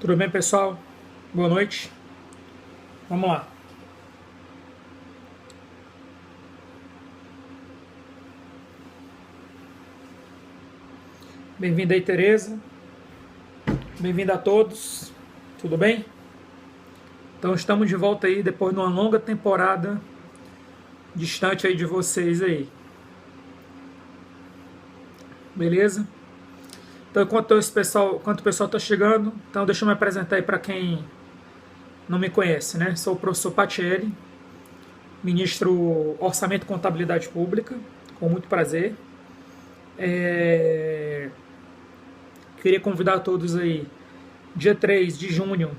Tudo bem, pessoal? Boa noite. Vamos lá. Bem-vinda aí, Tereza. Bem-vinda a todos. Tudo bem? Então estamos de volta aí depois de uma longa temporada distante aí de vocês aí. Beleza? Então enquanto o pessoal está chegando, então deixa eu me apresentar aí para quem não me conhece, né? Sou o professor Patielli, ministro Orçamento e Contabilidade Pública, com muito prazer. Queria convidar a todos aí, dia 3 de junho,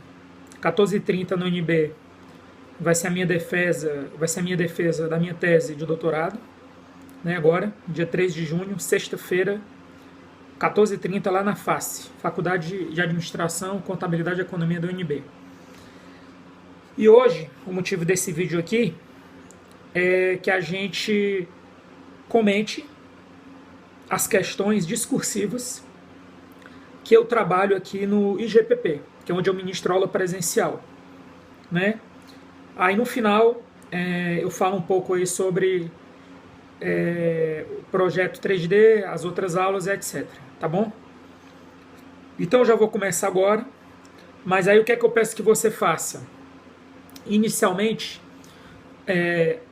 14h30 no UNB, vai ser a minha defesa da minha tese de doutorado, né, agora, dia 3 de junho, sexta-feira, 14h30 lá na FACE, Faculdade de Administração, Contabilidade e Economia da UNB. E hoje, o motivo desse vídeo aqui é que a gente comente as questões discursivas que eu trabalho aqui no IGPP, que é onde eu ministro aula presencial, né? Aí no final eu falo um pouco aí sobre o projeto 3D, as outras aulas, etc. Tá bom? Então já vou começar agora, mas aí o que é que eu peço que você faça? Inicialmente,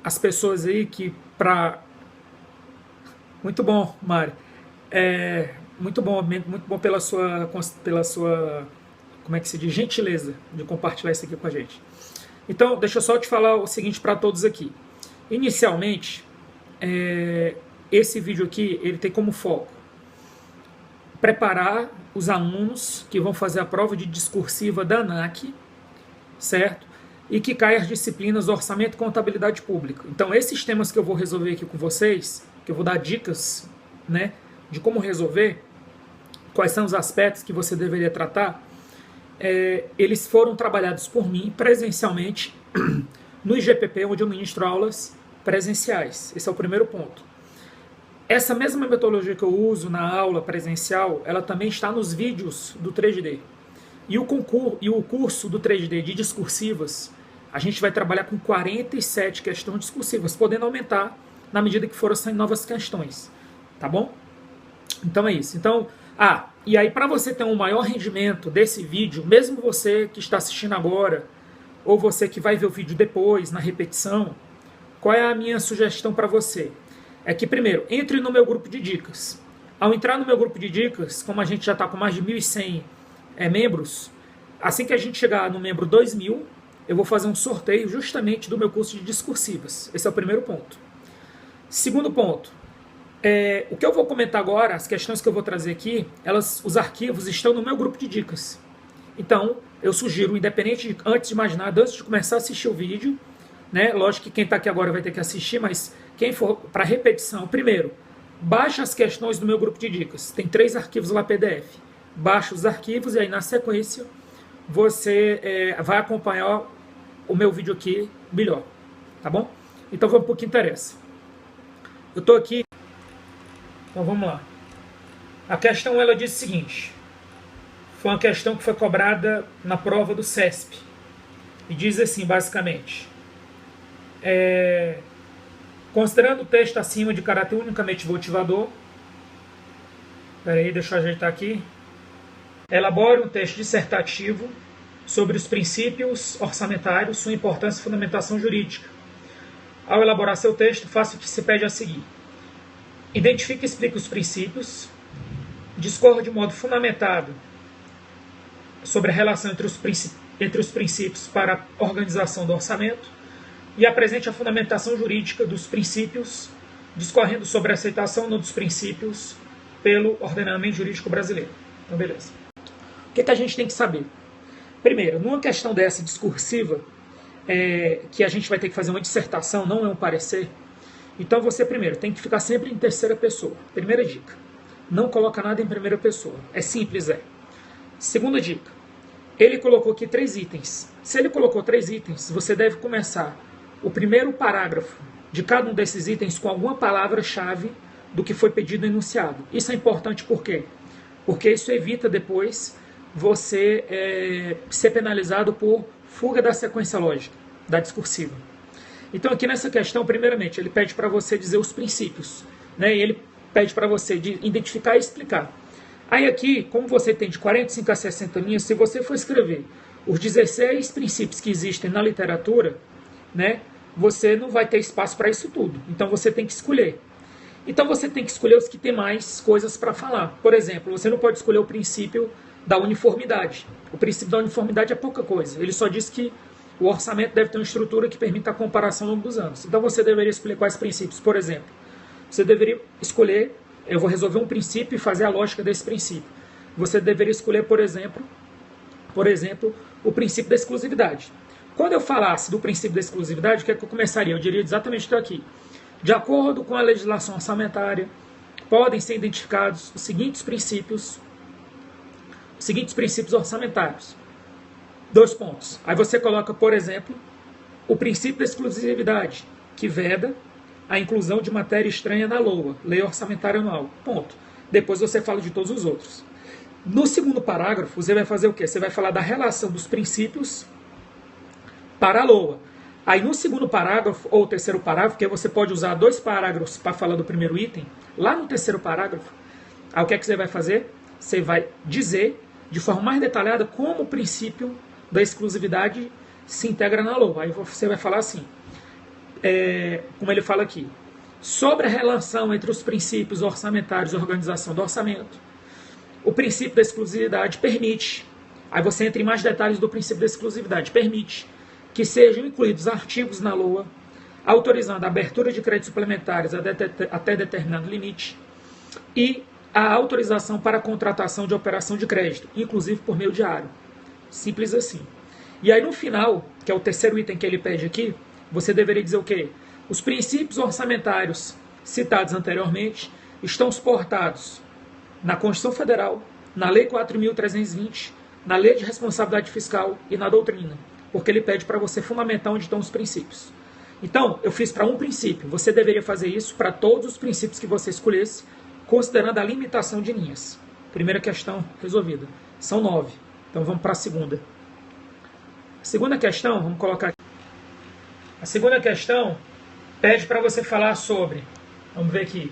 as pessoas aí que Muito bom, Mari. Muito bom pela sua, como é que se diz, gentileza de compartilhar isso aqui com a gente. Então, deixa eu só te falar o seguinte para todos aqui. Inicialmente, esse vídeo aqui, ele tem como foco preparar os alunos que vão fazer a prova de discursiva da ANAC, certo? E que caem as disciplinas do Orçamento e Contabilidade Pública. Então, esses temas que eu vou resolver aqui com vocês, que eu vou dar dicas, né, de como resolver, quais são os aspectos que você deveria tratar, eles foram trabalhados por mim presencialmente no IGPP, onde eu ministro aulas presenciais. Esse é o primeiro ponto. Essa mesma metodologia que eu uso na aula presencial, ela também está nos vídeos do 3D. E o curso do 3D de discursivas, a gente vai trabalhar com 47 questões discursivas, podendo aumentar na medida que forem saindo novas questões. Tá bom? Então é isso. Então, e aí para você ter um maior rendimento desse vídeo, mesmo você que está assistindo agora, ou você que vai ver o vídeo depois, na repetição, qual é a minha sugestão para você? É que primeiro, entre no meu grupo de dicas. Ao entrar no meu grupo de dicas, como a gente já está com mais de 1.100 membros, assim que a gente chegar no membro 2.000, eu vou fazer um sorteio justamente do meu curso de discursivas. Esse é o primeiro ponto. Segundo ponto, o que eu vou comentar agora, as questões que eu vou trazer aqui, os arquivos estão no meu grupo de dicas. Então, eu sugiro, antes de mais nada, antes de começar a assistir o vídeo, né, lógico que quem está aqui agora vai ter que assistir, mas quem for para repetição, primeiro, baixa as questões do meu grupo de dicas. Tem 3 arquivos lá PDF. Baixa os arquivos e aí na sequência você vai acompanhar o meu vídeo aqui melhor. Tá bom? Então vamos para o que interessa. Eu estou aqui. Então vamos lá. A questão ela diz o seguinte. Foi uma questão que foi cobrada na prova do CESP. E diz assim, basicamente. Considerando o texto acima de caráter unicamente motivador. Espera aí, deixa eu ajeitar aqui. Elabore um texto dissertativo sobre os princípios orçamentários, sua importância e fundamentação jurídica. Ao elaborar seu texto, faça o que se pede a seguir. Identifique e explique os princípios, discorra de modo fundamentado sobre a relação entre os princípios para a organização do orçamento e apresente a fundamentação jurídica dos princípios, discorrendo sobre a aceitação ou não dos princípios pelo ordenamento jurídico brasileiro. Então, beleza. O que a gente tem que saber? Primeiro, numa questão dessa discursiva, que a gente vai ter que fazer uma dissertação, não é um parecer, então você primeiro tem que ficar sempre em terceira pessoa. Primeira dica, não coloca nada em primeira pessoa. É simples, Segunda dica, ele colocou aqui 3 itens. Se ele colocou 3 itens, você deve começar o primeiro parágrafo de cada um desses itens com alguma palavra-chave do que foi pedido no enunciado. Isso é importante por quê? Porque isso evita depois você ser penalizado por fuga da sequência lógica, da discursiva. Então aqui nessa questão, primeiramente, ele pede para você dizer os princípios, né? E ele pede para você identificar e explicar. Aí aqui, como você tem de 45 a 60 linhas, se você for escrever os 16 princípios que existem na literatura, né, você não vai ter espaço para isso tudo. Então você tem que escolher. Então você tem que escolher os que tem mais coisas para falar. Por exemplo, você não pode escolher o princípio da uniformidade. O princípio da uniformidade é pouca coisa. Ele só diz que o orçamento deve ter uma estrutura que permita a comparação ao longo dos anos. Então você deveria escolher quais princípios. Por exemplo, você deveria escolher, eu vou resolver um princípio e fazer a lógica desse princípio. Você deveria escolher, por exemplo, o princípio da exclusividade. Quando eu falasse do princípio da exclusividade, o que é que eu começaria? Eu diria exatamente isso aqui. De acordo com a legislação orçamentária, podem ser identificados os seguintes princípios orçamentários. 2 pontos. Aí você coloca, por exemplo, o princípio da exclusividade, que veda a inclusão de matéria estranha na LOA, Lei Orçamentária Anual. Ponto. Depois você fala de todos os outros. No segundo parágrafo, você vai fazer o quê? Você vai falar da relação dos princípios para a LOA. Aí no segundo parágrafo, ou terceiro parágrafo, que você pode usar 2 parágrafos para falar do primeiro item, lá no terceiro parágrafo, aí o que é que você vai fazer? Você vai dizer de forma mais detalhada como o princípio da exclusividade se integra na LOA. Aí você vai falar assim, como ele fala aqui, sobre a relação entre os princípios orçamentários e organização do orçamento, o princípio da exclusividade permite, aí você entra em mais detalhes do princípio da exclusividade, permite que sejam incluídos artigos na LOA, autorizando a abertura de créditos suplementares até determinado limite, e a autorização para a contratação de operação de crédito, inclusive por meio diário. Simples assim. E aí no final, que é o terceiro item que ele pede aqui, você deveria dizer o quê? Os princípios orçamentários citados anteriormente estão suportados na Constituição Federal, na Lei 4.320, na Lei de Responsabilidade Fiscal e na doutrina, porque ele pede para você fundamentar onde estão os princípios. Então, eu fiz para um princípio, você deveria fazer isso para todos os princípios que você escolhesse, considerando a limitação de linhas. Primeira questão resolvida. São 9. Então vamos para a segunda. A segunda questão, vamos colocar aqui. A segunda questão pede para você falar sobre, vamos ver aqui,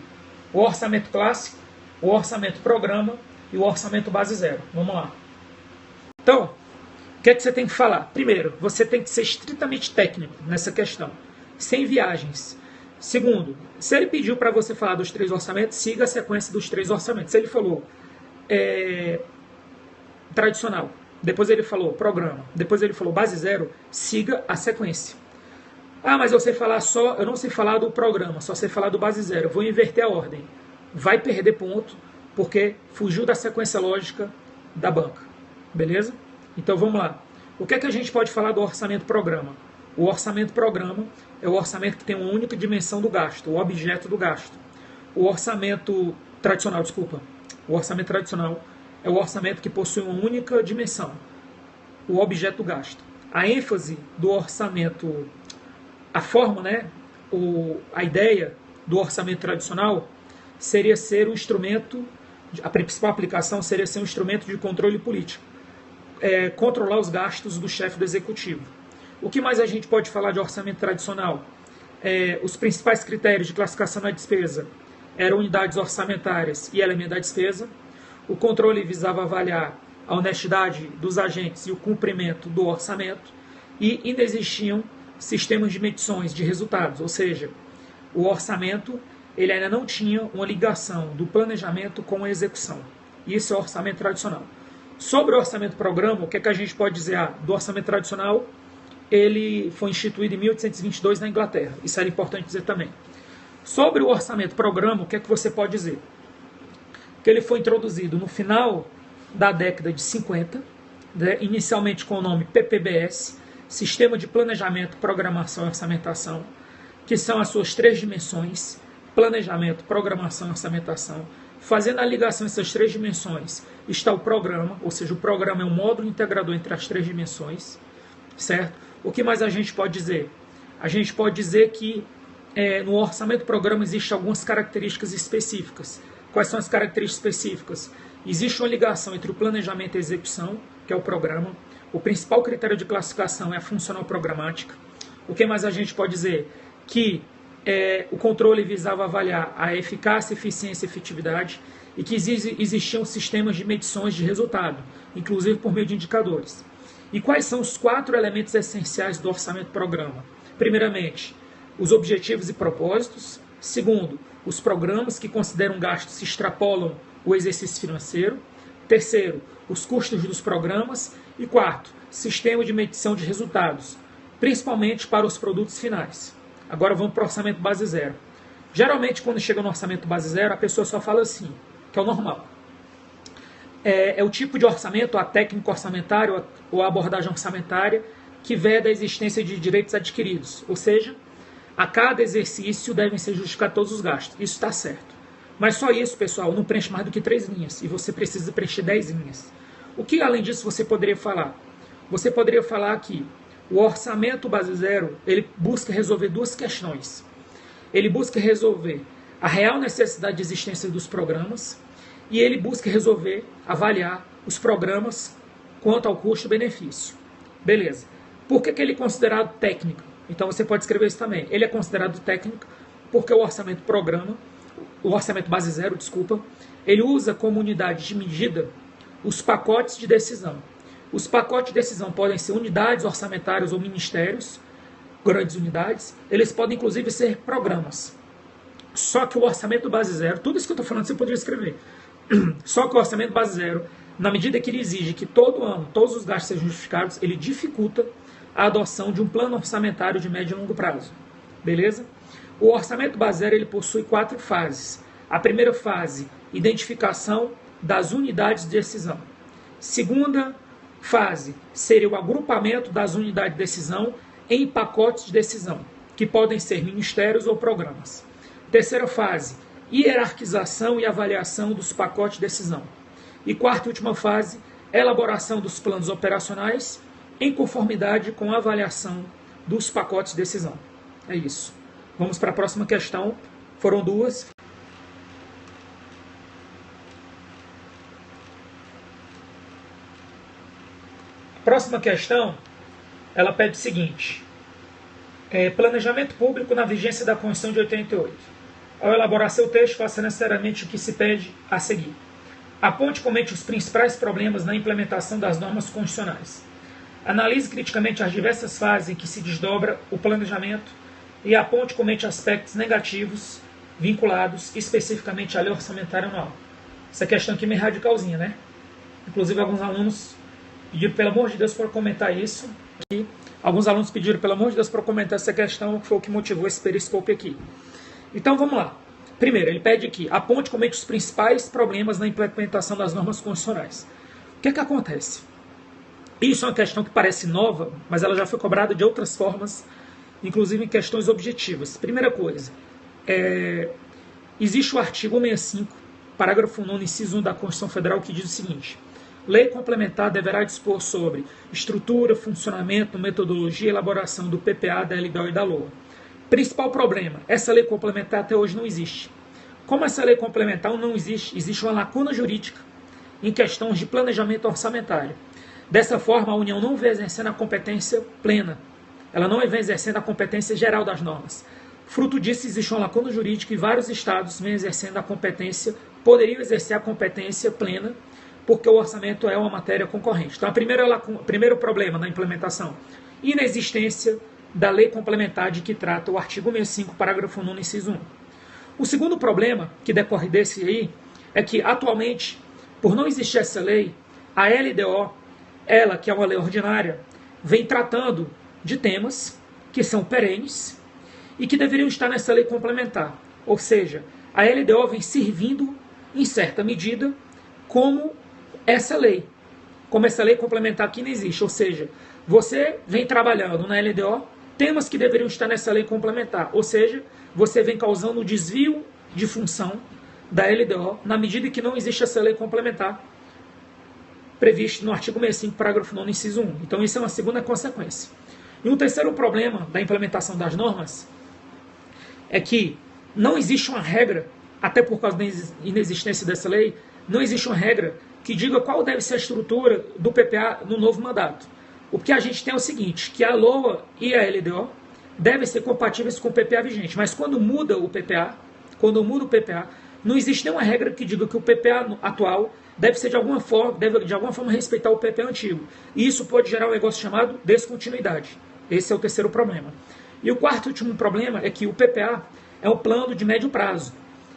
o orçamento clássico, o orçamento programa e o orçamento base zero. Vamos lá. Então, o que é que você tem que falar? Primeiro, você tem que ser estritamente técnico nessa questão, sem viagens. Segundo, se ele pediu para você falar dos 3 orçamentos, siga a sequência dos 3 orçamentos. Se ele falou tradicional, depois ele falou programa, depois ele falou base zero, siga a sequência. Ah, mas eu não sei falar do programa, só sei falar do base zero. Eu vou inverter a ordem. Vai perder ponto, porque fugiu da sequência lógica da banca. Beleza? Então vamos lá. O que é que a gente pode falar do orçamento programa? O orçamento programa é o orçamento que tem uma única dimensão do gasto, o objeto do gasto. O orçamento tradicional, o orçamento tradicional é o orçamento que possui uma única dimensão, o objeto do gasto. A ênfase do orçamento, a forma, né, a ideia do orçamento tradicional seria ser um instrumento, a principal aplicação seria ser um instrumento de controle político. Controlar os gastos do chefe do executivo. O que mais a gente pode falar de orçamento tradicional? Os principais critérios de classificação da despesa eram unidades orçamentárias e elemento da despesa. O controle visava avaliar a honestidade dos agentes e o cumprimento do orçamento. E ainda existiam sistemas de medições de resultados, ou seja, o orçamento ele ainda não tinha uma ligação do planejamento com a execução. Isso é o orçamento tradicional. Sobre o orçamento programa, o que é que a gente pode dizer? Do orçamento tradicional, ele foi instituído em 1822 na Inglaterra. Isso era importante dizer também. Sobre o orçamento programa, o que é que você pode dizer? Que ele foi introduzido no final da década de 50, né, inicialmente com o nome PPBS, Sistema de Planejamento, Programação e Orçamentação, que são as suas 3 dimensões, planejamento, programação e orçamentação. Fazendo a ligação essas 3 dimensões, está o programa, ou seja, o programa é um módulo integrador entre as 3 dimensões, certo? O que mais a gente pode dizer? A gente pode dizer que no orçamento programa existem algumas características específicas, Quais são as características específicas? Existe uma ligação entre o planejamento e a execução, que é o programa. O principal critério de classificação é a funcional programática. O que mais a gente pode dizer? Que o controle visava avaliar a eficácia, eficiência e efetividade e que existiam sistemas de medições de resultado, inclusive por meio de indicadores. E quais são os 4 elementos essenciais do orçamento-programa? Primeiramente, os objetivos e propósitos. Segundo, os programas que consideram gastos se extrapolam o exercício financeiro. Terceiro, os custos dos programas. E quarto, sistema de medição de resultados, principalmente para os produtos finais. Agora vamos para o orçamento base zero. Geralmente, quando chega no orçamento base zero, a pessoa só fala assim, que é o normal. É o tipo de orçamento, a técnica orçamentária ou a abordagem orçamentária que veda a existência de direitos adquiridos. Ou seja, a cada exercício devem ser justificados todos os gastos. Isso está certo. Mas só isso, pessoal, não preenche mais do que 3 linhas. E você precisa preencher 10 linhas. O que, além disso, você poderia falar? Você poderia falar que o orçamento base zero, ele busca resolver 2 questões. Ele busca resolver a real necessidade de existência dos programas e ele busca resolver, avaliar os programas quanto ao custo-benefício. Beleza. Por que ele é considerado técnico? Então você pode escrever isso também. Ele é considerado técnico porque o orçamento base zero, ele usa como unidade de medida os pacotes de decisão. Os pacotes de decisão podem ser unidades orçamentárias ou ministérios, grandes unidades. Eles podem, inclusive, ser programas. Só que o orçamento base zero, tudo isso que eu estou falando você poderia escrever. Só que o orçamento base zero, na medida que ele exige que todo ano todos os gastos sejam justificados, ele dificulta a adoção de um plano orçamentário de médio e longo prazo. Beleza? O orçamento base zero ele possui 4 fases. A primeira fase, identificação das unidades de decisão. Segunda fase seria o agrupamento das unidades de decisão em pacotes de decisão, que podem ser ministérios ou programas. Terceira fase, hierarquização e avaliação dos pacotes de decisão. E quarta e última fase, elaboração dos planos operacionais em conformidade com a avaliação dos pacotes de decisão. É isso. Vamos para a próxima questão. Foram 2. A próxima questão, ela pede o seguinte. Planejamento público na vigência da Constituição de 88. Ao elaborar seu texto, faça necessariamente o que se pede a seguir. Aponte e comente os principais problemas na implementação das normas constitucionais. Analise criticamente as diversas fases em que se desdobra o planejamento e aponte e comente aspectos negativos vinculados especificamente à lei orçamentária anual. Essa questão aqui é meio radicalzinha, né? Inclusive, alguns alunos pediram, pelo amor de Deus, para comentar isso. E alguns alunos pediram, pelo amor de Deus, para comentar essa questão, que foi o que motivou esse periscope aqui. Então, vamos lá. Primeiro, ele pede aqui, aponte e comente os principais problemas na implementação das normas constitucionais. O que é que acontece? Isso é uma questão que parece nova, mas ela já foi cobrada de outras formas, inclusive em questões objetivas. Primeira coisa, existe o artigo 165, parágrafo 9º, inciso 1 da Constituição Federal, que diz o seguinte: lei complementar deverá dispor sobre estrutura, funcionamento, metodologia e elaboração do PPA, da LDO e da LOA. Principal problema, essa lei complementar até hoje não existe. Como essa lei complementar não existe, existe uma lacuna jurídica em questões de planejamento orçamentário. Dessa forma, a União não vem exercendo a competência plena. Ela não vem exercendo a competência geral das normas. Fruto disso, existe uma lacuna jurídica e vários estados vêm exercendo a competência, poderiam exercer a competência plena, porque o orçamento é uma matéria concorrente. Então, primeiro problema na implementação, inexistência da lei complementar de que trata o artigo 65, parágrafo 9º, inciso 1. O segundo problema, que decorre desse aí, é que, atualmente, por não existir essa lei, a LDO, ela, que é uma lei ordinária, vem tratando de temas que são perenes e que deveriam estar nessa lei complementar. Ou seja, a LDO vem servindo, em certa medida, como essa lei complementar que não existe. Ou seja, você vem trabalhando na LDO temas que deveriam estar nessa lei complementar. Ou seja, você vem causando desvio de função da LDO na medida que não existe essa lei complementar previsto no artigo 65, parágrafo 9º, inciso 1. Então, isso é uma segunda consequência. E um terceiro problema da implementação das normas é que não existe uma regra até por causa da inexistência dessa lei, não existe uma regra que diga qual deve ser a estrutura do PPA no novo mandato. O que a gente tem é o seguinte, que a LOA e a LDO devem ser compatíveis com o PPA vigente, mas quando muda o PPA, não existe nenhuma regra que diga que o PPA atual deve ser de alguma forma respeitar o PPA antigo. E isso pode gerar um negócio chamado descontinuidade. Esse é o terceiro problema. E o quarto e último problema é que o PPA é um plano de médio prazo.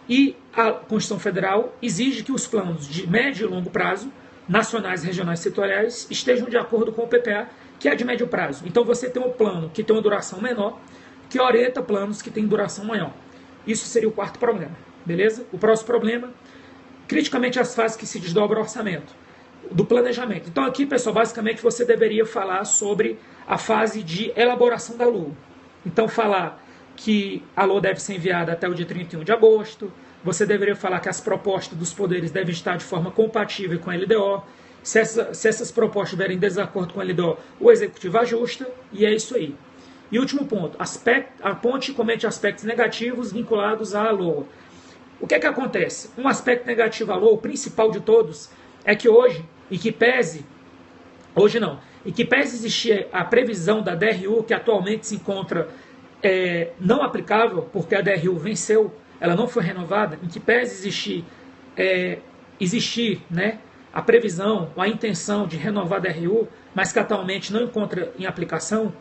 E a Constituição Federal exige que os planos de médio e longo prazo, nacionais, regionais e setoriais, estejam de acordo com o PPA, que é de médio prazo. Então você tem um plano que tem uma duração menor, que orienta planos que têm duração maior. Isso seria o quarto problema, beleza? O próximo problema, criticamente as fases que se desdobram o orçamento, do planejamento. Então aqui, pessoal, basicamente você deveria falar sobre a fase de elaboração da LOA. Então falar que a LOA deve ser enviada até o dia 31 de agosto, você deveria falar que as propostas dos poderes devem estar de forma compatível com a LDO, se essas propostas estiverem em desacordo com a LDO, o Executivo ajusta, e é isso aí. E último ponto, aponte e comente aspectos negativos vinculados à LOA. O que é que acontece? Um aspecto negativo à LOA, o principal de todos, é que hoje, e que pese existir a previsão da DRU, que atualmente se encontra não aplicável, porque a DRU venceu, ela não foi renovada, em que pese existir a previsão, a intenção de renovar a DRU, mas que atualmente não encontra em aplicação,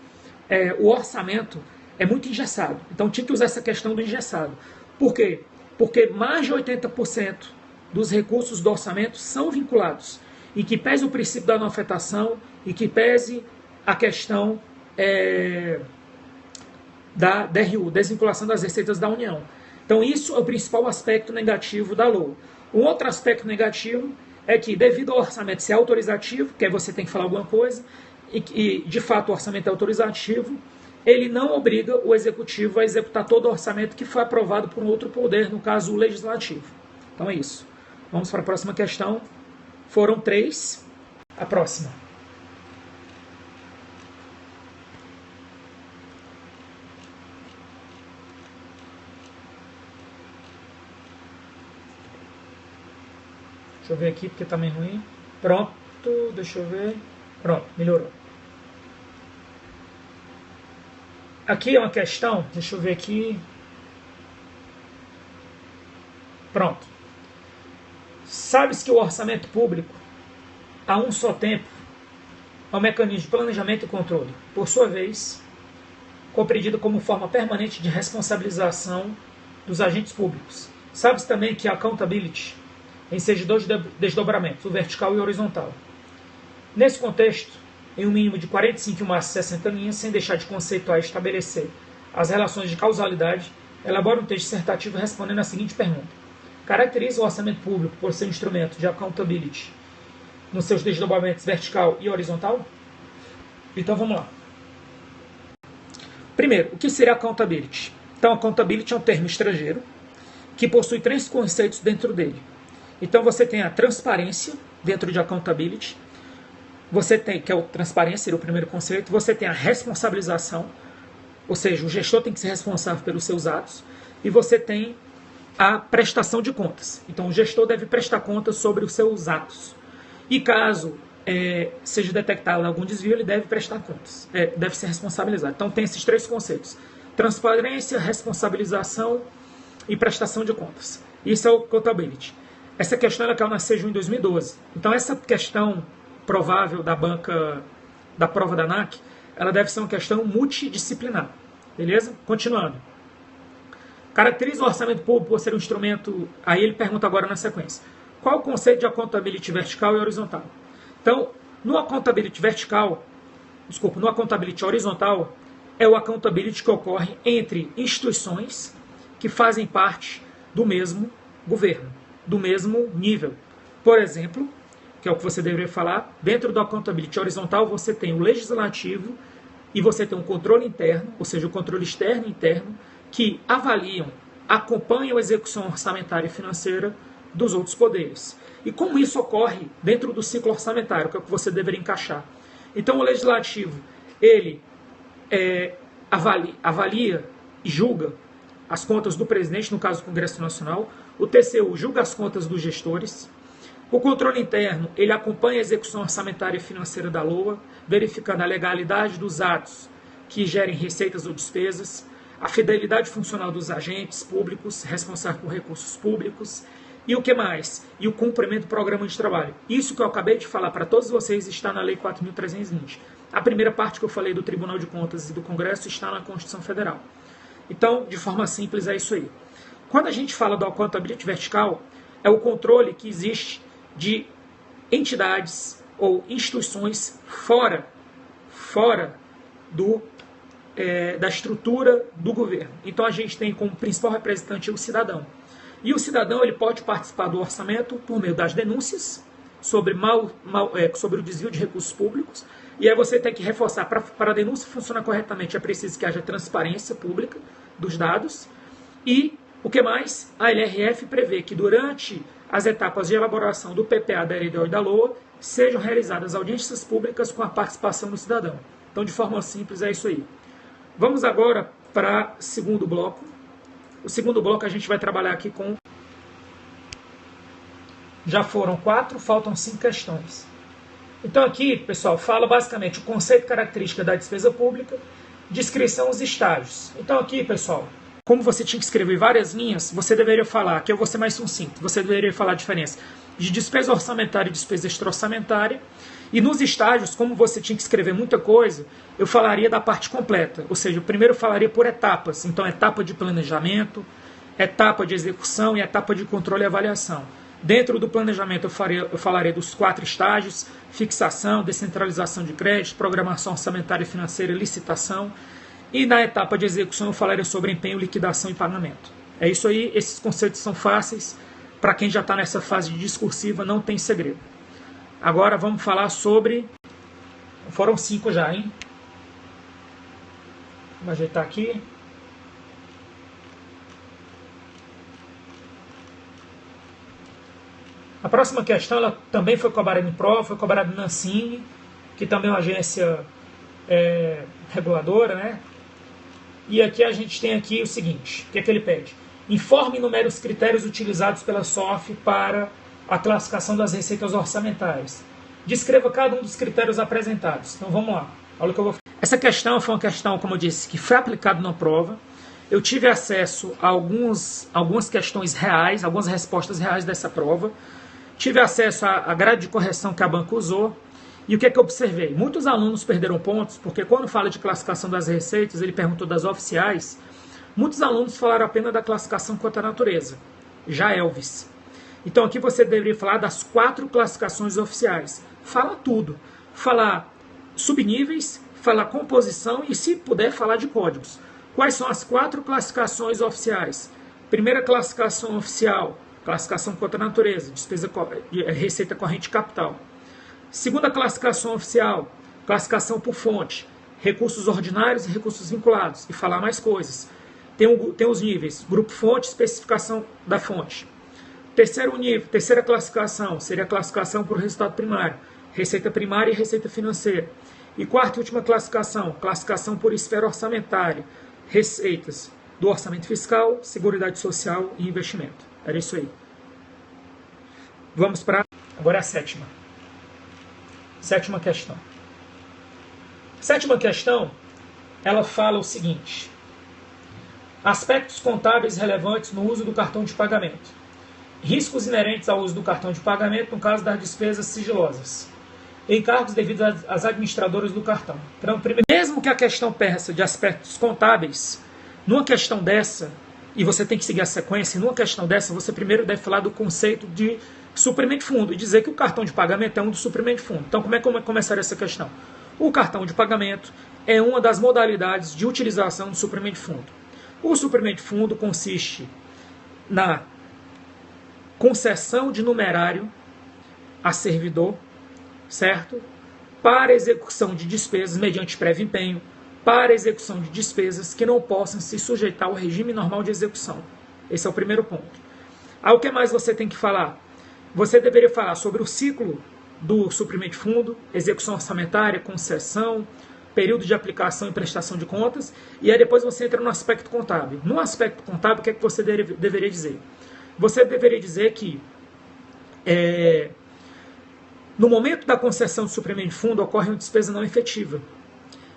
o orçamento é muito engessado. Então tinha que usar essa questão do engessado. Por quê? Porque mais de 80% dos recursos do orçamento são vinculados. E que pese o princípio da não afetação, e que pese a questão da DRU, desvinculação das receitas da União. Então isso é o principal aspecto negativo da LOA. Um outro aspecto negativo é que, devido ao orçamento ser autorizativo, que aí você tem que falar alguma coisa, e de fato o orçamento é autorizativo, ele não obriga o Executivo a executar todo o orçamento que foi aprovado por um outro poder, no caso o Legislativo. Então é isso. Vamos para a próxima questão. Foram 3. A próxima. Deixa eu ver aqui porque está meio ruim. Pronto, deixa eu ver. Pronto, melhorou. Aqui é uma questão, deixa eu ver aqui. Pronto. Sabes que o orçamento público, a um só tempo, é um mecanismo de planejamento e controle, por sua vez, compreendido como forma permanente de responsabilização dos agentes públicos. Sabes também que a accountability em seus dois desdobramentos, o vertical e o horizontal. Nesse contexto, em um mínimo de 45 e um máximo de 60 linhas, sem deixar de conceituar e estabelecer as relações de causalidade, elabora um texto dissertativo respondendo a seguinte pergunta: caracteriza o orçamento público por ser um instrumento de accountability nos seus desdobramentos vertical e horizontal? Então vamos lá. Primeiro, o que seria accountability? Então, accountability é um termo estrangeiro que possui 3 conceitos dentro dele. Então você tem a transparência dentro de accountability, você tem, que é a transparência, seria o primeiro conceito, você tem a responsabilização, ou seja, o gestor tem que ser responsável pelos seus atos, e você tem a prestação de contas. Então o gestor deve prestar contas sobre os seus atos. E caso seja detectado algum desvio, ele deve prestar contas, deve ser responsabilizado. Então tem esses 3 conceitos: transparência, responsabilização e prestação de contas. Isso é o accountability. Essa questão ela caiu na CEJU em 2012. Então essa questão provável da banca da prova da ANAC, ela deve ser uma questão multidisciplinar. Beleza? Continuando. Caracteriza o orçamento público por ser um instrumento... Aí ele pergunta agora na sequência: qual o conceito de accountability vertical e horizontal? Então, no accountability horizontal, é o accountability que ocorre entre instituições que fazem parte do mesmo governo, do mesmo nível. Por exemplo, que é o que você deveria falar, dentro do accountability horizontal você tem o legislativo e você tem o controle interno, ou seja, o controle externo e interno, que avaliam, acompanham a execução orçamentária e financeira dos outros poderes. E como isso ocorre dentro do ciclo orçamentário, que é o que você deveria encaixar. Então o legislativo, ele avalia e julga as contas do presidente, no caso do Congresso Nacional. O TCU julga as contas dos gestores. O controle interno, ele acompanha a execução orçamentária e financeira da LOA, verificando a legalidade dos atos que gerem receitas ou despesas, a fidelidade funcional dos agentes públicos responsáveis por recursos públicos, e o que mais? E o cumprimento do programa de trabalho. Isso que eu acabei de falar para todos vocês está na Lei 4.320. A primeira parte que eu falei do Tribunal de Contas e do Congresso está na Constituição Federal. Então, de forma simples, é isso aí. Quando a gente fala da contabilidade vertical, é o controle que existe de entidades ou instituições fora da estrutura do governo. Então a gente tem como principal representante o cidadão. E o cidadão ele pode participar do orçamento por meio das denúncias sobre o desvio de recursos públicos. E aí você tem que reforçar, para a denúncia funcionar corretamente, é preciso que haja transparência pública dos dados. E o que mais? A LRF prevê que durante as etapas de elaboração do PPA, da LDO e da LOA sejam realizadas audiências públicas com a participação do cidadão. Então, de forma simples, é isso aí. Vamos agora para o segundo bloco. O segundo bloco a gente vai trabalhar aqui com... Já foram 4, faltam 5 questões. Então aqui, pessoal, fala basicamente o conceito e característica da despesa pública, descrição dos estágios. Então aqui, pessoal, como você tinha que escrever várias linhas, você deveria falar, que eu vou ser mais sucinto, você deveria falar a diferença de despesa orçamentária e despesa extra-orçamentária. E nos estágios, como você tinha que escrever muita coisa, eu falaria da parte completa. Ou seja, eu primeiro falaria por etapas. Então, etapa de planejamento, etapa de execução e etapa de controle e avaliação. Dentro do planejamento, eu falaria dos 4 estágios: fixação, descentralização de crédito, programação orçamentária e financeira, licitação. E na etapa de execução, eu falaria sobre empenho, liquidação e pagamento. É isso aí, esses conceitos são fáceis. Para quem já está nessa fase de discursiva, não tem segredo. Agora vamos falar sobre... Foram 5 já, hein? Vou ajeitar aqui. A próxima questão ela também foi cobrada em prova, foi cobrada na Ancine, que também é uma agência reguladora, né? E aqui a gente tem aqui o seguinte, o que é que ele pede? Informe e enumere os critérios utilizados pela SOF para a classificação das receitas orçamentárias. Descreva cada um dos critérios apresentados. Então vamos lá. Olha o que eu vou... Essa questão foi uma questão, como eu disse, que foi aplicada na prova. Eu tive acesso a algumas questões reais, algumas respostas reais dessa prova. Tive acesso à grade de correção que a banca usou. E o que é que eu observei? Muitos alunos perderam pontos, porque quando fala de classificação das receitas, ele perguntou das oficiais. Muitos alunos falaram apenas da classificação quanto à natureza. Já Elvis. Então aqui você deveria falar das 4 classificações oficiais. Fala tudo. Falar subníveis, falar composição e, se puder, falar de códigos. Quais são as 4 classificações oficiais? Primeira classificação oficial, classificação quanto à natureza, receita corrente capital. Segunda classificação oficial, classificação por fonte, recursos ordinários e recursos vinculados. E falar mais coisas. Tem os níveis, grupo fonte, especificação da fonte. Terceiro nível, terceira classificação, seria a classificação por resultado primário, receita primária e receita financeira. E quarta e última classificação, classificação por esfera orçamentária, receitas do orçamento fiscal, seguridade social e investimento. Era isso aí. Vamos para agora a sétima. Sétima questão. Sétima questão, ela fala o seguinte: aspectos contábeis relevantes no uso do cartão de pagamento. Riscos inerentes ao uso do cartão de pagamento no caso das despesas sigilosas. Encargos devidos às administradoras do cartão. Então, mesmo que a questão peça de aspectos contábeis, numa questão dessa, e você tem que seguir a sequência, numa questão dessa, você primeiro deve falar do conceito de suprimento de fundo e dizer que o cartão de pagamento é um dos suprimentos de fundo. Então, como é que começar essa questão? O cartão de pagamento é uma das modalidades de utilização do suprimento de fundo. O suprimento de fundo consiste na concessão de numerário a servidor, certo? Para execução de despesas mediante prévio empenho, para execução de despesas que não possam se sujeitar ao regime normal de execução. Esse é o primeiro ponto. Aí o que mais você tem que falar? Você deveria falar sobre o ciclo do suprimento de fundo, execução orçamentária, concessão, período de aplicação e prestação de contas, e aí depois você entra no aspecto contábil. No aspecto contábil, o que é que você deveria dizer? você deveria dizer que no momento da concessão do suprimento de fundo ocorre uma despesa não efetiva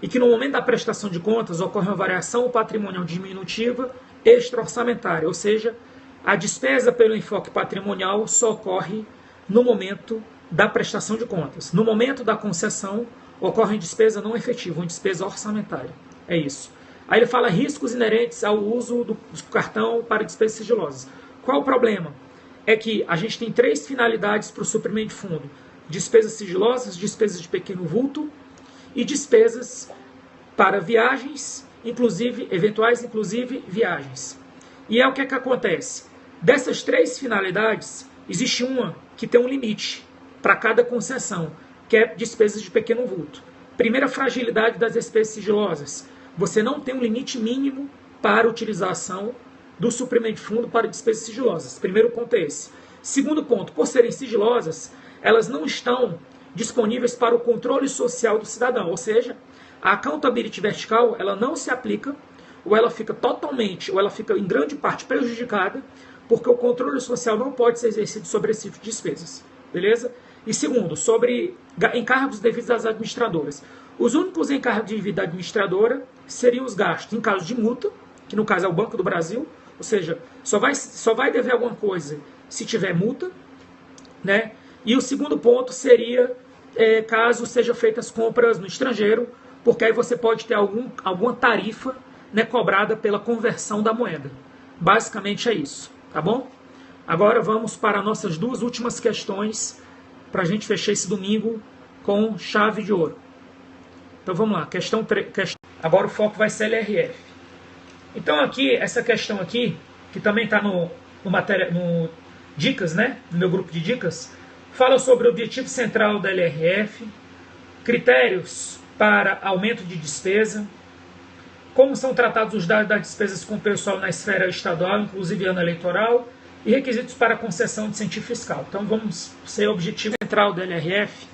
e que no momento da prestação de contas ocorre uma variação patrimonial diminutiva extra-orçamentária, ou seja, a despesa pelo enfoque patrimonial só ocorre no momento da prestação de contas. No momento da concessão ocorre despesa não efetiva, uma despesa orçamentária. É isso. Aí ele fala riscos inerentes ao uso do cartão para despesas sigilosas. Qual o problema? É que a gente tem 3 finalidades para o suprimento de fundo: despesas sigilosas, despesas de pequeno vulto e despesas para viagens, eventuais viagens. E é o que acontece. Dessas 3 finalidades, existe uma que tem um limite para cada concessão, que é despesas de pequeno vulto. Primeira fragilidade das despesas sigilosas: você não tem um limite mínimo para a utilização do suprimento de fundo para despesas sigilosas. Primeiro ponto é esse. Segundo ponto, por serem sigilosas, elas não estão disponíveis para o controle social do cidadão, ou seja, a accountability vertical ela não se aplica, ou ela fica totalmente, ou ela fica em grande parte prejudicada, porque o controle social não pode ser exercido sobre esse tipo de despesas. Beleza? E segundo, sobre encargos devidos às administradoras. Os únicos encargos devidos à administradora seriam os gastos em caso de multa, que no caso é o Banco do Brasil, ou seja, só vai dever alguma coisa se tiver multa, né? E o segundo ponto seria caso sejam feitas compras no estrangeiro, porque aí você pode ter alguma tarifa, né, cobrada pela conversão da moeda. Basicamente é isso, tá bom? Agora vamos para nossas 2 últimas questões, para a gente fechar esse domingo com chave de ouro. Então vamos lá, questão 3. Agora o foco vai ser LRF. Então aqui, essa questão aqui, que também está no dicas, né, no meu grupo de dicas, fala sobre o objetivo central da LRF, critérios para aumento de despesa, como são tratados os dados das despesas com o pessoal na esfera estadual, inclusive ano eleitoral, e requisitos para concessão de incentivo fiscal. Então vamos ser o objetivo central da LRF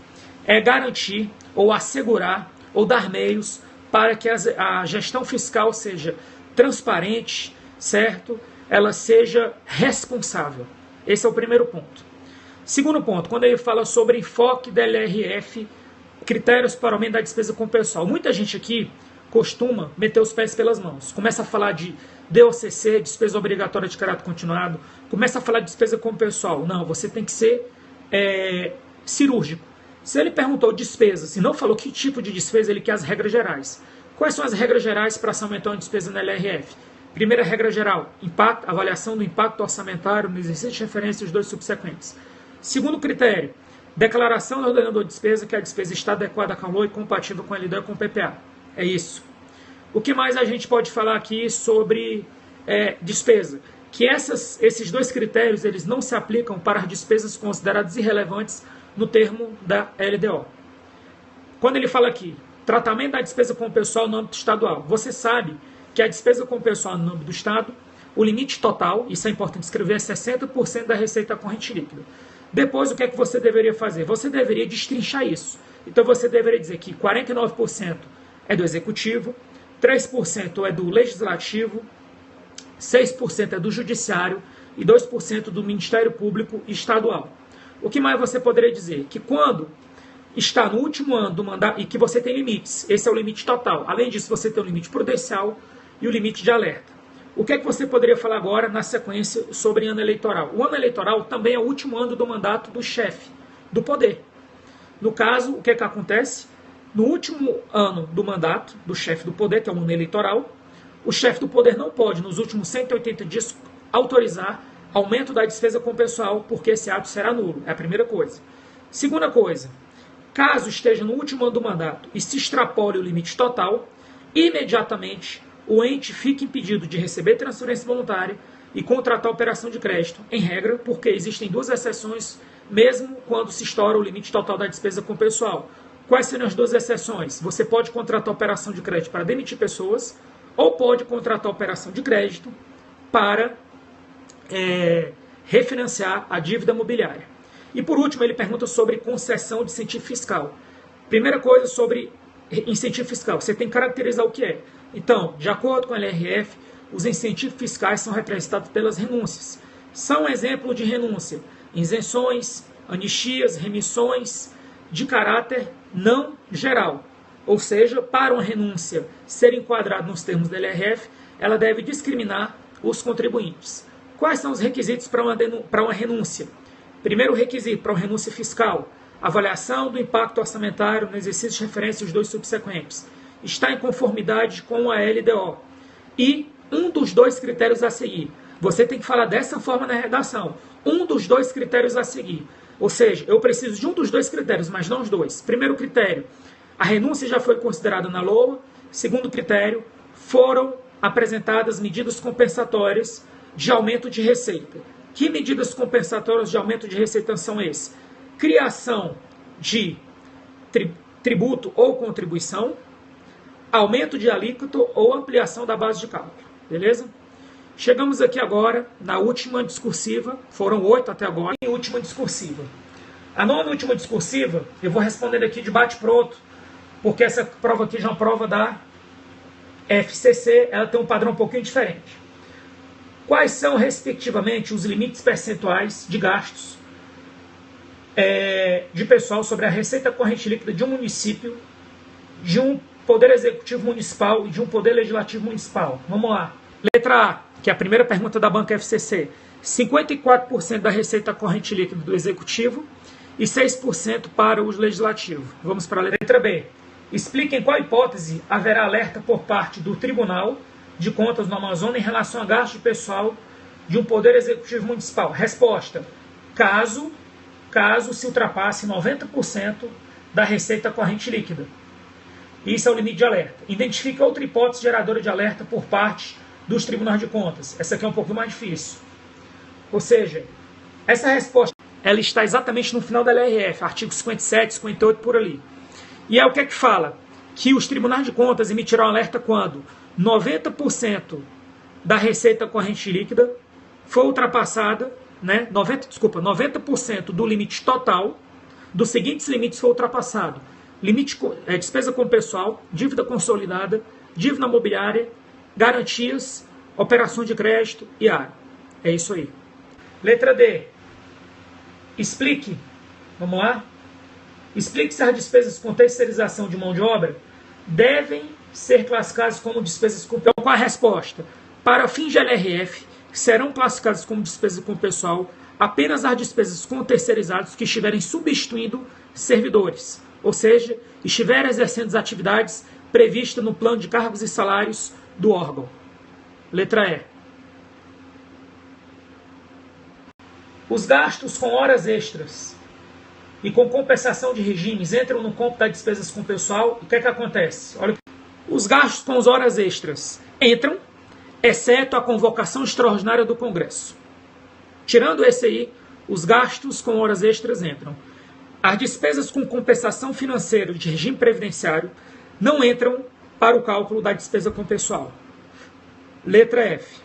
é garantir ou assegurar ou dar meios para que a gestão fiscal seja transparente, certo? Ela seja responsável. Esse é o primeiro ponto. Segundo ponto, quando ele fala sobre enfoque da LRF, critérios para aumento da despesa com o pessoal. Muita gente aqui costuma meter os pés pelas mãos. Começa a falar de DOCC, despesa obrigatória de caráter continuado. Começa a falar de despesa com o pessoal. Não, você tem que ser cirúrgico. Se ele perguntou despesas e não falou que tipo de despesa, ele quer as regras gerais. Quais são as regras gerais para se aumentar uma despesa na LRF? Primeira regra geral, avaliação do impacto orçamentário no exercício de referência e os 2 subsequentes. Segundo critério, declaração do ordenador de despesa que a despesa está adequada com a LOA e compatível com a LDO e com o PPA. É isso. O que mais a gente pode falar aqui sobre despesa? Que esses 2 critérios eles não se aplicam para as despesas consideradas irrelevantes no termo da LDO. Quando ele fala aqui, tratamento da despesa com o pessoal no âmbito estadual, você sabe que a despesa com o pessoal no âmbito do Estado, o limite total, isso é importante escrever, é 60% da receita corrente líquida. Depois, o que é que você deveria fazer? Você deveria destrinchar isso. Então, você deveria dizer que 49% é do Executivo, 3% é do Legislativo, 6% é do Judiciário e 2% do Ministério Público Estadual. O que mais você poderia dizer? Que quando está no último ano do mandato e que você tem limites, esse é o limite total. Além disso, você tem o limite prudencial e o limite de alerta. O que é que você poderia falar agora na sequência sobre ano eleitoral? O ano eleitoral também é o último ano do mandato do chefe do poder. No caso, o que é que acontece? No último ano do mandato do chefe do poder, que é o ano eleitoral, o chefe do poder não pode, nos últimos 180 dias, autorizar aumento da despesa com o pessoal, porque esse ato será nulo. É a primeira coisa. Segunda coisa, caso esteja no último ano do mandato e se extrapole o limite total, imediatamente o ente fica impedido de receber transferência voluntária e contratar operação de crédito, em regra, porque existem 2 exceções, mesmo quando se estoura o limite total da despesa com o pessoal. Quais seriam as 2 exceções? Você pode contratar operação de crédito para demitir pessoas, ou pode contratar operação de crédito para refinanciar a dívida mobiliária. E por último, ele pergunta sobre concessão de incentivo fiscal. Primeira coisa sobre incentivo fiscal, você tem que caracterizar o que é. Então, de acordo com a LRF, os incentivos fiscais são representados pelas renúncias. são exemplo de renúncia: isenções, anistias, remissões de caráter não geral. Ou seja, para uma renúncia ser enquadrada nos termos da LRF, ela deve discriminar os contribuintes. Quais são os requisitos para uma renúncia? Primeiro requisito para uma renúncia fiscal: avaliação do impacto orçamentário no exercício de referência os dois subsequentes. Está em conformidade com a LDO. E um dos dois critérios a seguir. Você tem que falar dessa forma na redação. Um dos dois critérios a seguir. Ou seja, eu preciso de um dos dois critérios, mas não os dois. Primeiro critério: a renúncia já foi considerada na LOA. Segundo critério: foram apresentadas medidas compensatórias de aumento de receita. Que medidas compensatórias de aumento de receita são esses? Criação de tributo ou contribuição, aumento de alíquota ou ampliação da base de cálculo. Beleza? Chegamos aqui agora na última discursiva. Foram 8 até agora. E última discursiva. A nona última discursiva, eu vou responder aqui de bate-pronto, porque essa prova aqui já é uma prova da FCC, ela tem um padrão um pouquinho diferente. Quais são, respectivamente, os limites percentuais de gastos de pessoal sobre a receita corrente líquida de um município, de um poder executivo municipal e de um poder legislativo municipal? Vamos lá. Letra A, que é a primeira pergunta da banca FCC. 54% da receita corrente líquida do executivo e 6% para o legislativo. Vamos para a letra B. Explique em qual hipótese haverá alerta por parte do Tribunal de Contas do Amazonas em relação a gasto pessoal de um poder executivo municipal. Resposta: caso se ultrapasse 90% da receita corrente líquida. Isso é o limite de alerta. Identifique outra hipótese geradora de alerta por parte dos tribunais de contas. Essa aqui é um pouco mais difícil. Ou seja, essa resposta ela está exatamente no final da LRF, artigo 57, 58, por ali. E é o que é que fala? Que os tribunais de contas emitirão alerta quando 90% da receita corrente líquida for ultrapassada, 90% do limite total dos seguintes limites for ultrapassado: despesa com pessoal, dívida consolidada, dívida mobiliária, garantias, operação de crédito e área. É isso aí. Letra D. Explique. Vamos lá? Explique se as despesas com terceirização de mão de obra devem ser classificadas como despesas com pessoal. Então, qual a resposta? Para fins de LRF, serão classificadas como despesas com pessoal apenas as despesas com terceirizados que estiverem substituindo servidores, ou seja, estiverem exercendo as atividades previstas no plano de cargos e salários do órgão. Letra E. Os gastos com horas extras e com compensação de regimes entram no cômputo das despesas com pessoal. O que é que acontece? Olha, os gastos com as horas extras entram, exceto a convocação extraordinária do Congresso. Tirando esse aí, os gastos com horas extras entram. As despesas com compensação financeira de regime previdenciário não entram para o cálculo da despesa com pessoal. Letra F.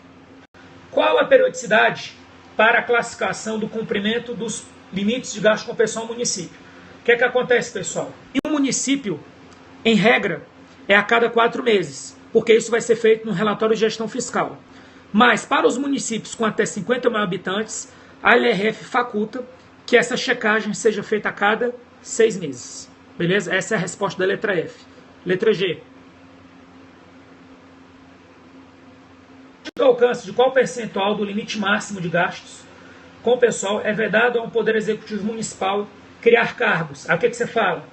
Qual a periodicidade para a classificação do cumprimento dos limites de gasto com pessoal no município? O que é que acontece, pessoal? E um município, em regra, é a cada 4 meses, porque isso vai ser feito no relatório de gestão fiscal. Mas, para os municípios com até 50 mil habitantes, a LRF faculta que essa checagem seja feita a cada 6 meses. Beleza? Essa é a resposta da letra F. Letra G. O alcance de qual percentual do limite máximo de gastos com o pessoal é vedado a um poder executivo municipal criar cargos? Aí o que você fala?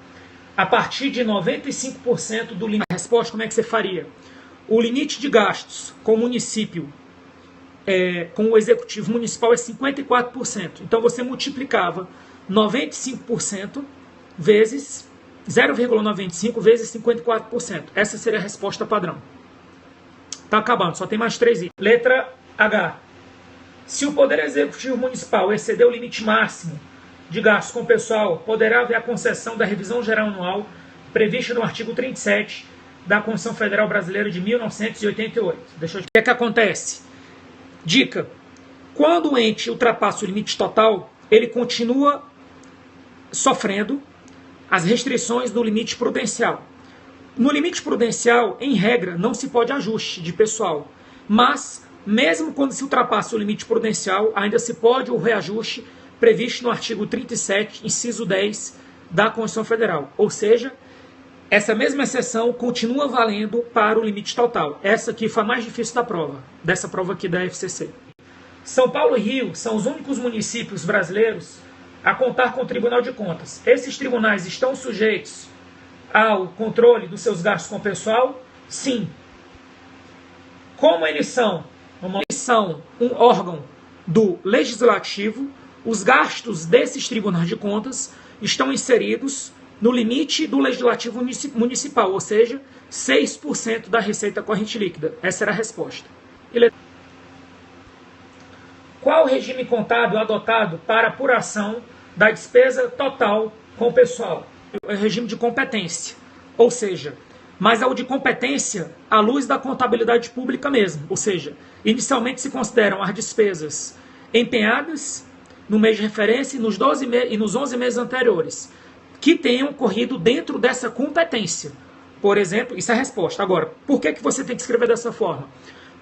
A partir de 95% do limite. A resposta, como é que você faria? O limite de gastos com o município, com o executivo municipal, é 54%. Então você multiplicava 95% vezes 0,95 vezes 54%. Essa seria a resposta padrão. Está acabando, só tem mais 3 itens. Letra H. Se o Poder Executivo Municipal exceder o limite máximo de gastos com o pessoal, poderá haver a concessão da revisão geral anual prevista no artigo 37 da Constituição Federal Brasileira de 1988. O que é que acontece? Dica. Quando o ente ultrapassa o limite total, ele continua sofrendo as restrições do limite prudencial. No limite prudencial, em regra, não se pode ajuste de pessoal, mas mesmo quando se ultrapassa o limite prudencial, ainda se pode o reajuste previsto no artigo 37, inciso 10 da Constituição Federal. Ou seja, essa mesma exceção continua valendo para o limite total. Essa aqui foi a mais difícil da prova, dessa prova aqui da FCC. São Paulo e Rio são os únicos municípios brasileiros a contar com o Tribunal de Contas. Esses tribunais estão sujeitos ao controle dos seus gastos com o pessoal? Sim. Como eles são um órgão do Legislativo, os gastos desses tribunais de contas estão inseridos no limite do Legislativo Municipal, ou seja, 6% da receita corrente líquida. Essa era a resposta. Qual o regime contábil adotado para apuração da despesa total com o pessoal? É o regime de competência, ou seja, mas é o de competência à luz da contabilidade pública mesmo, ou seja, inicialmente se consideram as despesas empenhadas no mês de referência e nos 11 meses anteriores, que tenham corrido dentro dessa competência. Por exemplo, isso é a resposta. Agora, por que você tem que escrever dessa forma?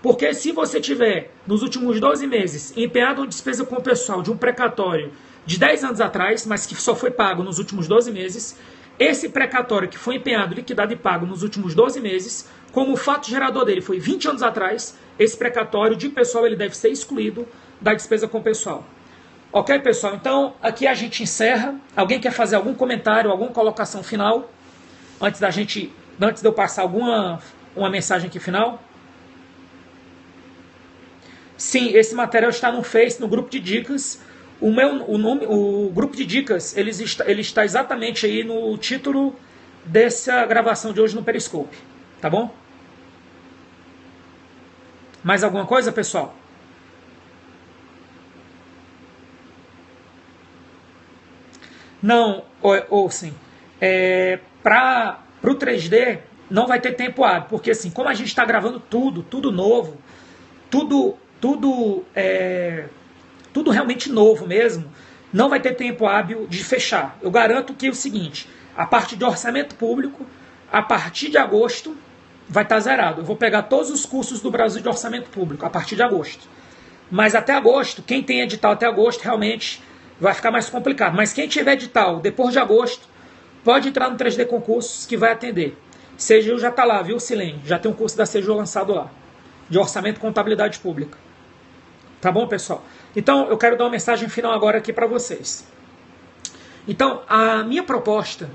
Porque se você tiver, nos últimos 12 meses, empenhado uma despesa com o pessoal de um precatório de 10 anos atrás, mas que só foi pago nos últimos 12 meses, esse precatório que foi empenhado, liquidado e pago nos últimos 12 meses, como o fato gerador dele foi 20 anos atrás, esse precatório de pessoal ele deve ser excluído da despesa com o pessoal. Ok, pessoal? Então, aqui a gente encerra. Alguém quer fazer algum comentário, alguma colocação final? Antes de eu passar uma mensagem aqui final? Sim, esse material está no Face, no grupo de dicas. O grupo de dicas ele está exatamente aí no título dessa gravação de hoje no Periscope. Tá bom? Mais alguma coisa, pessoal? Não, ou sim. Para o 3D não vai ter tempo hábil, porque assim, como a gente está gravando tudo novo, tudo realmente novo mesmo, não vai ter tempo hábil de fechar. Eu garanto que é o seguinte, a parte de orçamento público, a partir de agosto, vai estar zerado. Eu vou pegar todos os cursos do Brasil de orçamento público, a partir de agosto. Mas até agosto, quem tem edital até agosto, realmente vai ficar mais complicado. Mas quem tiver edital depois de agosto, pode entrar no 3D Concursos que vai atender. CGU já está lá, viu, Silene? Já tem um curso da CGU lançado lá, de orçamento e contabilidade pública. Tá bom, pessoal? Então, eu quero dar uma mensagem final agora aqui para vocês. Então, a minha proposta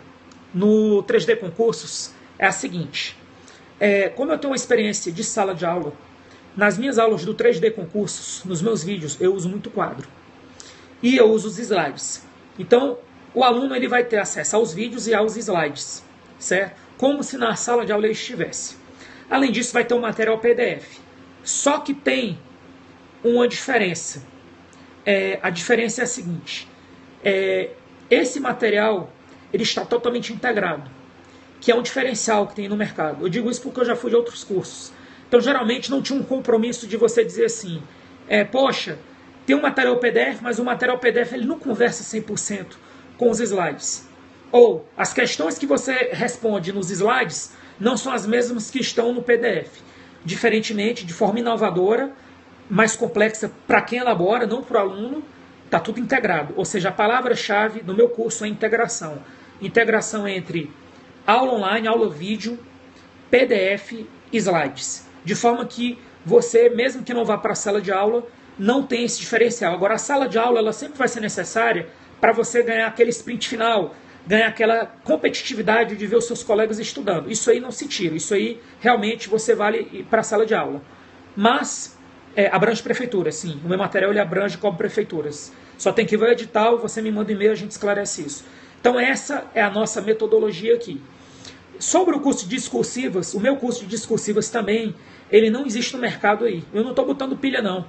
no 3D Concursos é a seguinte. Como eu tenho uma experiência de sala de aula, nas minhas aulas do 3D Concursos, nos meus vídeos, eu uso muito quadro. E eu uso os slides. Então, o aluno ele vai ter acesso aos vídeos e aos slides, certo? Como se na sala de aula ele estivesse. Além disso, vai ter um material PDF. Só que tem uma diferença. A diferença é a seguinte. Esse material ele está totalmente integrado, que é um diferencial que tem no mercado. Eu digo isso porque eu já fui de outros cursos. Então, geralmente, não tinha um compromisso de você dizer assim, poxa, tem um material PDF, mas o material PDF ele não conversa 100% com os slides. Ou as questões que você responde nos slides não são as mesmas que estão no PDF. Diferentemente, de forma inovadora, mais complexa para quem elabora, não para o aluno, está tudo integrado. Ou seja, a palavra-chave do meu curso é integração. Integração entre aula online, aula vídeo, PDF e slides. De forma que você, mesmo que não vá para a sala de aula, não tem esse diferencial. Agora, a sala de aula ela sempre vai ser necessária para você ganhar aquele sprint final, ganhar aquela competitividade de ver os seus colegas estudando. Isso aí não se tira. Isso aí, realmente, você vale para a sala de aula. Mas, abrange prefeituras, sim. O meu material ele abrange como prefeituras. Só tem que ver o edital, você me manda um e-mail, a gente esclarece isso. Então, essa é a nossa metodologia aqui. Sobre o curso de discursivas, o meu curso de discursivas também, ele não existe no mercado aí. Eu não estou botando pilha, não.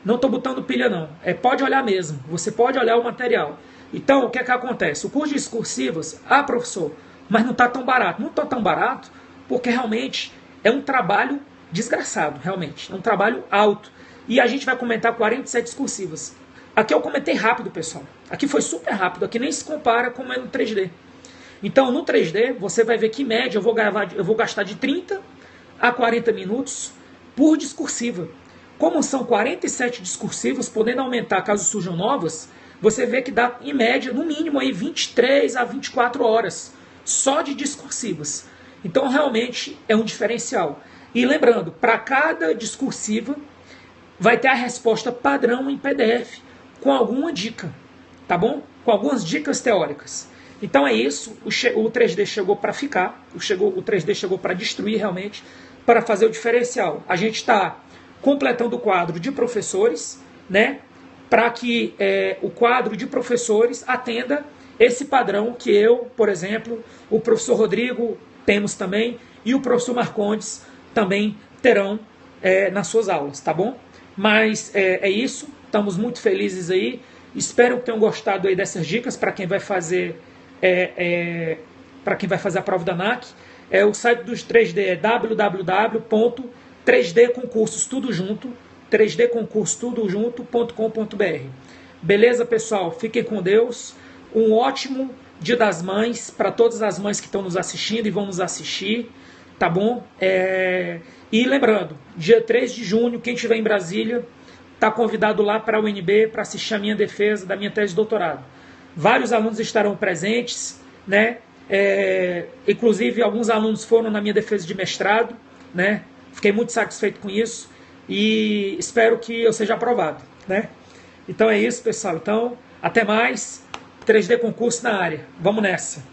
Não estou botando pilha, não. Pode olhar mesmo. Você pode olhar o material. Então, o que é que acontece? O curso de discursivas, professor, mas não está tão barato. Não está tão barato porque realmente é um trabalho desgraçado, realmente. É um trabalho alto. E a gente vai comentar 47 discursivas. Aqui eu comentei rápido, pessoal. Aqui foi super rápido. Aqui nem se compara como é no 3D. Então, no 3D, você vai ver que, em média, eu vou gastar de 30 a 40 minutos por discursiva. Como são 47 discursivas, podendo aumentar caso surjam novas, você vê que dá, em média, no mínimo, aí 23 a 24 horas só de discursivas. Então, realmente, é um diferencial. E lembrando, para cada discursiva, vai ter a resposta padrão em PDF, com alguma dica, tá bom? Com algumas dicas teóricas. Então é isso, o 3D chegou para ficar, o 3D chegou para destruir realmente, para fazer o diferencial. A gente está completando o quadro de professores, né? Para que o quadro de professores atenda esse padrão que eu, por exemplo, o professor Rodrigo temos também, e o professor Marcondes também terão nas suas aulas, tá bom? Mas é isso, estamos muito felizes aí, espero que tenham gostado aí dessas dicas para quem vai fazer a prova da ANAC. O site dos 3D é www.3dconcursos.com.br. Beleza, pessoal? Fiquem com Deus. Um ótimo Dia das Mães para todas as mães que estão nos assistindo e vão nos assistir, tá bom? E lembrando, dia 3 de junho, quem estiver em Brasília, está convidado lá para a UNB para assistir a minha defesa da minha tese de doutorado. Vários alunos estarão presentes, né? Inclusive alguns alunos foram na minha defesa de mestrado, né? Fiquei muito satisfeito com isso e espero que eu seja aprovado, né? Então é isso, pessoal. Então, até mais. 3D Concurso na área. Vamos nessa.